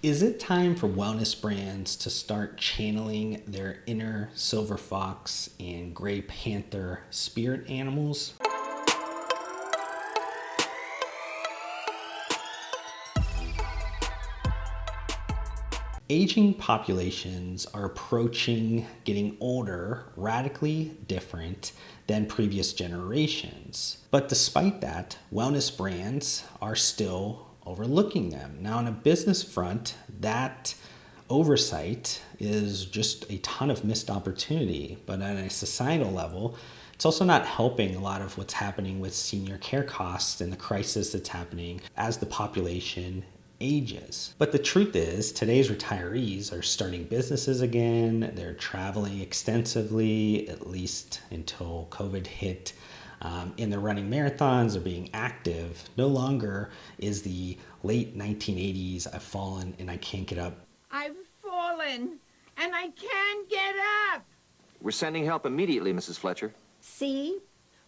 Is it time for wellness brands to start channeling their inner silver fox and gray panther spirit animals? Aging populations are approaching getting older, radically different than previous generations. But despite that, wellness brands are still overlooking them. Now, on a business front, that oversight is just a ton of missed opportunity. But on a societal level, it's also not helping a lot of what's happening with senior care costs and the crisis that's happening as the population ages. But the truth is, today's retirees are starting businesses again. They're traveling extensively, at least until COVID hit. And they're running marathons, they're being active. No longer is the late 1980s, I've fallen and I can't get up. I've fallen and I can't get up. We're sending help immediately, Mrs. Fletcher. See?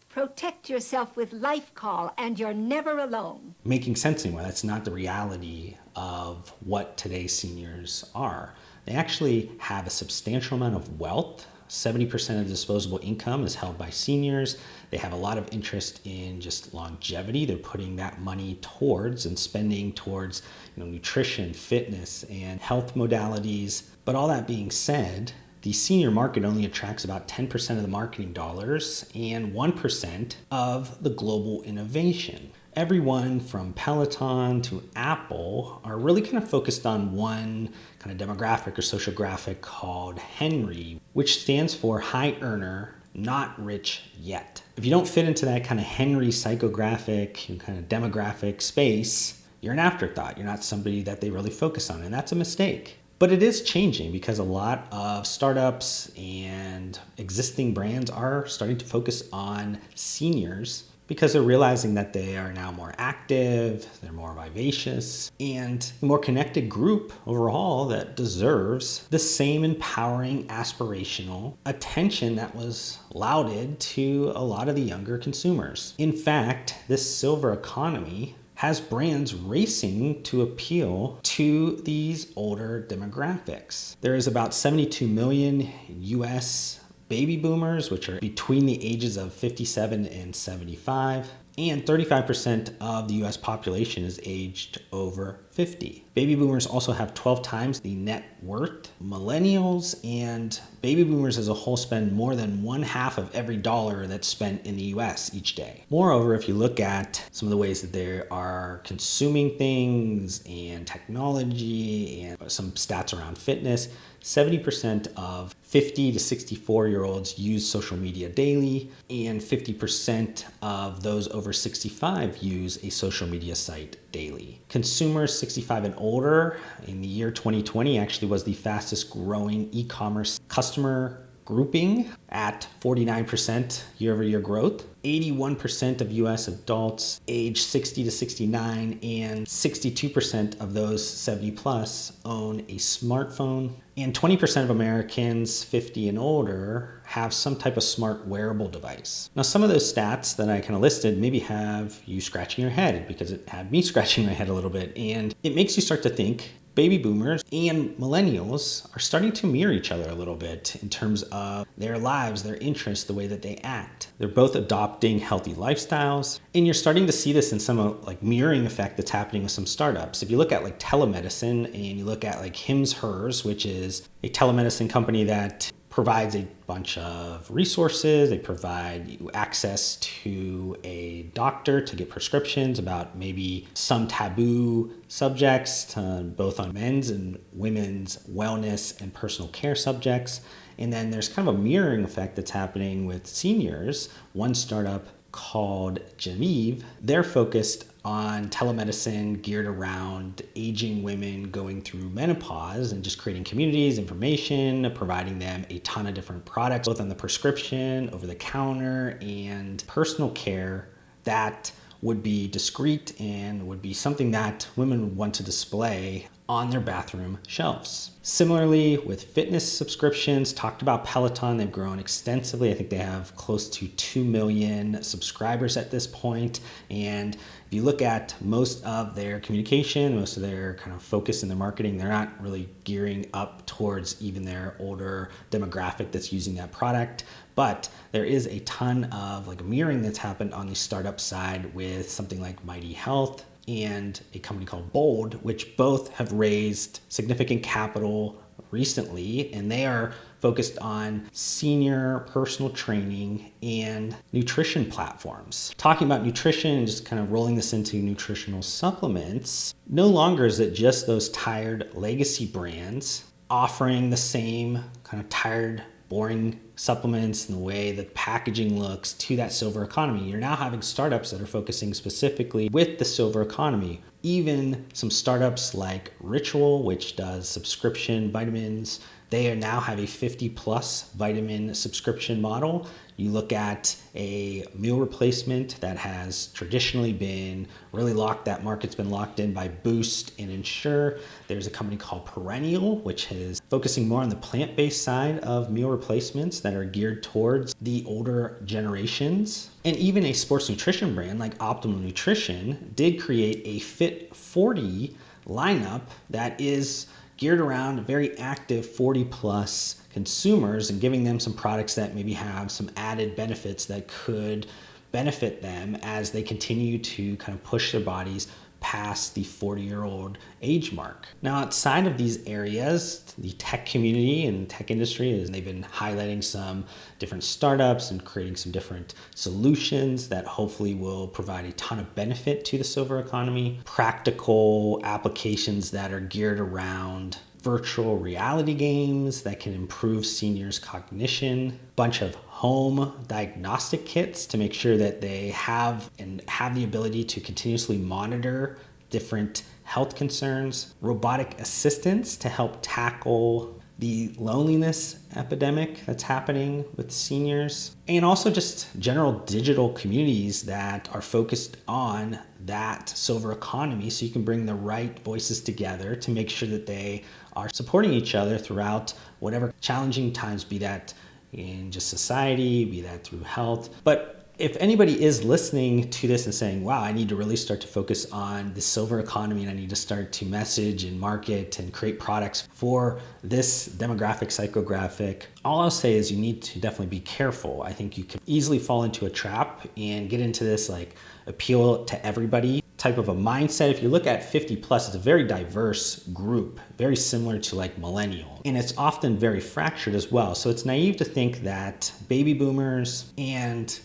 Protect yourself with Life Call, and you're never alone. Making sense anymore. That's not the reality of what today's seniors are. They actually have a substantial amount of wealth. 70% of disposable income is held by seniors. They have a lot of interest in just longevity. They're putting that money towards and spending towards nutrition, fitness, and health modalities. But all that being said, the senior market only attracts about 10% of the marketing dollars and 1% of the global innovation. Everyone from Peloton to Apple are really kind of focused on one kind of demographic or social graphic called Henry, which stands for high earner, not rich yet. If you don't fit into that kind of Henry psychographic and kind of demographic space, you're an afterthought. You're not somebody that they really focus on, and that's a mistake. But it is changing because a lot of startups and existing brands are starting to focus on seniors because they're realizing that they are now more active, they're more vivacious, and a more connected group overall that deserves the same empowering, aspirational attention that was lauded to a lot of the younger consumers. In fact, this silver economy has brands racing to appeal to these older demographics. There is about 72 million US baby boomers, which are between the ages of 57 and 75, and 35% of the US population is aged over 50. Baby boomers also have 12 times the net worth. Millennials and baby boomers as a whole spend more than 1/2 of every dollar that's spent in the US each day. Moreover, if you look at some of the ways that they are consuming things and technology and some stats around fitness, 70% of 50 to 64-year-olds use social media daily, and 50% of those over 65 use a social media site daily. Consumers 65 and older in the year 2020 actually was the fastest growing e-commerce customer grouping at 49% year-over-year growth. 81% of US adults age 60 to 69 and 62% of those 70 plus own a smartphone. And 20% of Americans 50 and older have some type of smart wearable device. Now, some of those stats that I kind of listed maybe have you scratching your head, because it had me scratching my head a little bit. And it makes you start to think baby boomers and millennials are starting to mirror each other a little bit in terms of their lives, their interests, the way that they act. They're both adopting healthy lifestyles. And you're starting to see this in some like mirroring effect that's happening with some startups. If you look at like telemedicine and you look at like Hims Hers, which is a telemedicine company that provides a bunch of resources. They provide you access to a doctor to get prescriptions about maybe some taboo subjects, both on men's and women's wellness and personal care subjects. And then there's kind of a mirroring effect that's happening with seniors. One startup called Genevieve, they're focused on telemedicine geared around aging women going through menopause and just creating communities, information, providing them a ton of different products, both on the prescription, over the counter, and personal care that would be discreet and would be something that women would want to display on their bathroom shelves. Similarly, with fitness subscriptions, talked about Peloton, they've grown extensively. I think they have close to 2 million subscribers at this point. And if you look at most of their communication, most of their kind of focus in their marketing, they're not really gearing up towards even their older demographic that's using that product. But there is a ton of like mirroring that's happened on the startup side with something like Mighty Health and a company called Bold, which both have raised significant capital recently, and they are focused on senior personal training and nutrition platforms. Talking about nutrition and just kind of rolling this into nutritional supplements, no longer is it just those tired legacy brands offering the same kind of tired, boring supplements and the way the packaging looks to that silver economy. You're now having startups that are focusing specifically with the silver economy. Even some startups like Ritual, which does subscription vitamins, they now have a 50+ vitamin subscription model. You look at a meal replacement that has traditionally been really locked, that market's been locked in by Boost and Ensure. There's a company called Perennial, which is focusing more on the plant-based side of meal replacements that are geared towards the older generations. And even a sports nutrition brand like Optimal Nutrition did create a Fit 40 lineup that is geared around very active 40+ consumers and giving them some products that maybe have some added benefits that could benefit them as they continue to kind of push their bodies past the 40-year-old age mark. Now, outside of these areas, the tech community and tech industry, they've been highlighting some different startups and creating some different solutions that hopefully will provide a ton of benefit to the silver economy. Practical applications that are geared around virtual reality games that can improve seniors' cognition, bunch of home diagnostic kits to make sure that they have the ability to continuously monitor different health concerns, robotic assistants to help tackle the loneliness epidemic that's happening with seniors, and also just general digital communities that are focused on that silver economy so you can bring the right voices together to make sure that they are supporting each other throughout whatever challenging times, be that in just society, be that through health. But if anybody is listening to this and saying, wow, I need to really start to focus on the silver economy and I need to start to message and market and create products for this demographic, psychographic, all I'll say is you need to definitely be careful. I think you can easily fall into a trap and get into this like appeal to everybody type of a mindset. If you look at 50+, it's a very diverse group, very similar to like millennial, and it's often very fractured as well. So it's naive to think that baby boomers and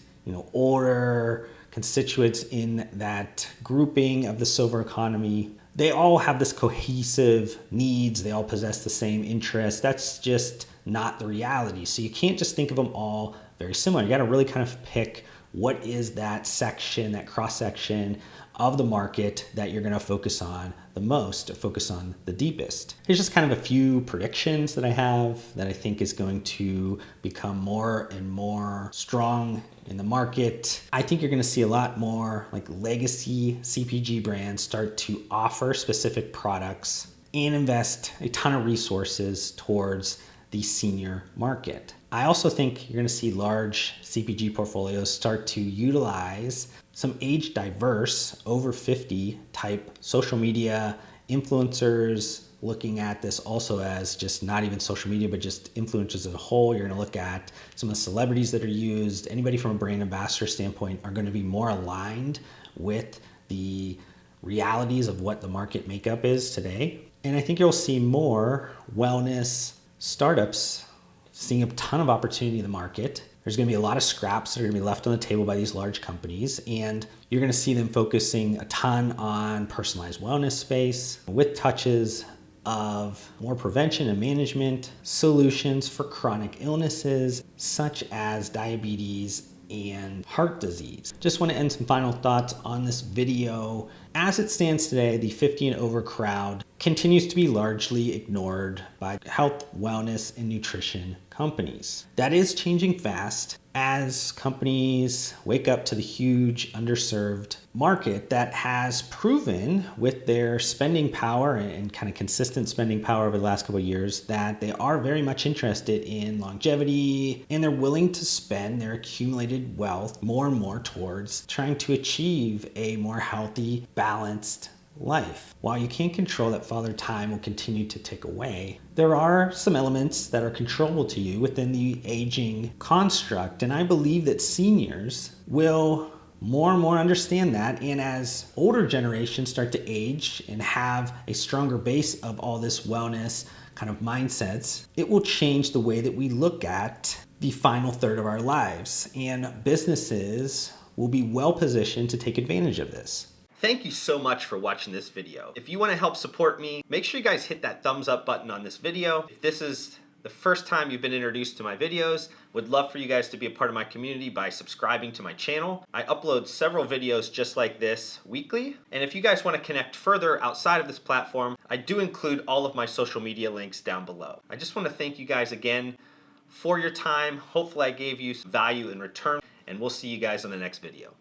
older constituents in that grouping of the silver economy, they all have this cohesive needs. They all possess the same interests. That's just not the reality. So you can't just think of them all very similar. You got to really kind of pick what is that section, that cross section of the market that you're going to focus on the most, or focus on the deepest. Here's just kind of a few predictions that I have that I think is going to become more and more strong in the market. I think you're going to see a lot more like legacy CPG brands start to offer specific products and invest a ton of resources towards the senior market. I also think you're going to see large CPG portfolios start to utilize some age diverse, over 50 type social media influencers, looking at this also as just not even social media, but just influencers as a whole. You're going to look at some of the celebrities that are used. Anybody from a brand ambassador standpoint are going to be more aligned with the realities of what the market makeup is today. And I think you'll see more wellness startups seeing a ton of opportunity in the market. There's going to be a lot of scraps that are going to be left on the table by these large companies, and you're going to see them focusing a ton on personalized wellness space with touches of more prevention and management solutions for chronic illnesses such as diabetes and heart disease. Just want to end some final thoughts on this video. As it stands today, the 50 and over crowd continues to be largely ignored by health, wellness, and nutrition companies. That is changing fast as companies wake up to the huge underserved market that has proven with their spending power and kind of consistent spending power over the last couple of years that they are very much interested in longevity, and they're willing to spend their accumulated wealth more and more towards trying to achieve a more healthy, balanced life. While you can't control that Father Time will continue to tick away, there are some elements that are controllable to you within the aging construct, and I believe that seniors will more and more understand that, and as older generations start to age and have a stronger base of all this wellness kind of mindsets, it will change the way that we look at the final third of our lives, and businesses will be well positioned to take advantage of this. Thank you so much for watching this video. If you want to help support me, make sure you guys hit that thumbs up button on this video. If this is the first time you've been introduced to my videos, would love for you guys to be a part of my community by subscribing to my channel. I upload several videos just like this weekly. And if you guys want to connect further outside of this platform, I do include all of my social media links down below. I just want to thank you guys again for your time. Hopefully I gave you some value in return, and we'll see you guys on the next video.